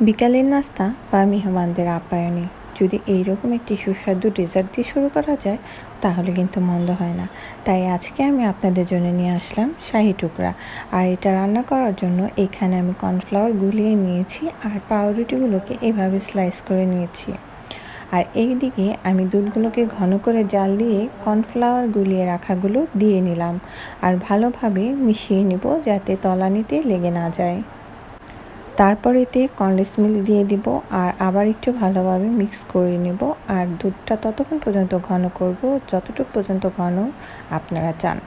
বিকালের নাস্তা বা মেহমানদের আপ্যায়নে যদি এইরকম একটি সুস্বাদু ডেজার্ট দিয়ে শুরু করা যায় তাহলে কিন্তু মন্দ হয় না। তাই আজকে আমি আপনাদের জন্য নিয়ে আসলাম শাহি টুকরা। আর এটা রান্না করার জন্য এখানে আমি কর্নফ্লাওয়ার গুলিয়ে নিয়েছি আর পাউরুটিগুলোকে এভাবে স্লাইস করে নিয়েছি। আর এই দিকে আমি দুধগুলোকে ঘন করে জাল দিয়ে কর্নফ্লাওয়ার গুলিয়ে রাখাগুলো দিয়ে নিলাম আর ভালোভাবে মিশিয়ে নিব যাতে তলানিতে লেগে না যায়। তারপর এতে কনডেন্স মিল্ক দিয়ে দিব আর আবার একটু ভালোভাবে মিক্স করে নেব। আর দুধটা ততক্ষণ পর্যন্ত ঘন করব যতটুকু পর্যন্ত ঘন আপনারা চান।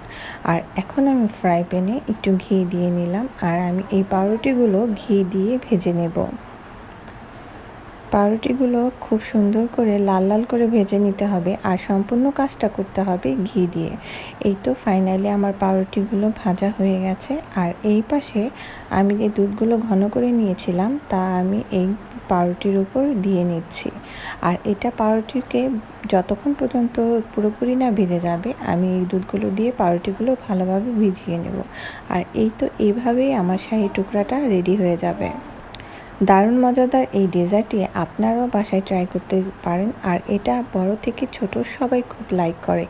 আর এখন আমি ফ্রাই প্যানে একটু ঘি দিয়ে নিলাম আর আমি এই পাউরুটিগুলো ঘি দিয়ে ভেজে নেব। পাউরুটিগুলো খুব সুন্দর করে লাল লাল করে ভেজে নিতে হবে আর সম্পূর্ণ কাজটা করতে হবে ঘি দিয়ে। এই তো ফাইনালি আমার পাউরুটিগুলো ভাজা হয়ে গেছে। আর এই পাশে আমি যে দুধগুলো ঘন করে নিয়েছিলাম তা আমি এই পাউরুটির উপর দিয়ে নিচ্ছি। আর এটা পাউরুটিকে যতক্ষণ পর্যন্ত পুরোপুরি না ভেজে যাবে আমি এই দুধগুলো দিয়ে পাউরুটিগুলো ভালোভাবে ভিজিয়ে নেব। আর এই তো এইভাবেই আমার শাহি টুকরাটা রেডি হয়ে যাবে। দারুণ মজাদার এই ডেজার্টটি আপনারাও বাসায় ট্রাই করতে পারেন। আর এটা বড় থেকে ছোট সবাই খুব লাইক করে।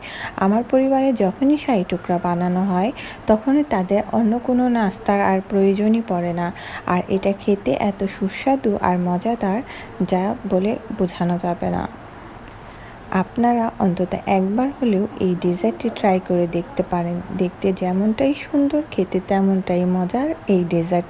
আমার পরিবারে যখনই শাহি টুকরা বানানো হয় তখনই তাদের অন্য কোনো নাস্তার আর প্রয়োজনই পড়ে না। আর এটা খেতে এত সুস্বাদু আর মজাদার যা বলে বোঝানো যাবে না। আপনারা অন্তত একবার হলেও এই ডেজার্টটি ট্রাই করে দেখতে পারেন। দেখতে যেমনটাই সুন্দর খেতে তেমনটাই মজার এই ডেজার্ট।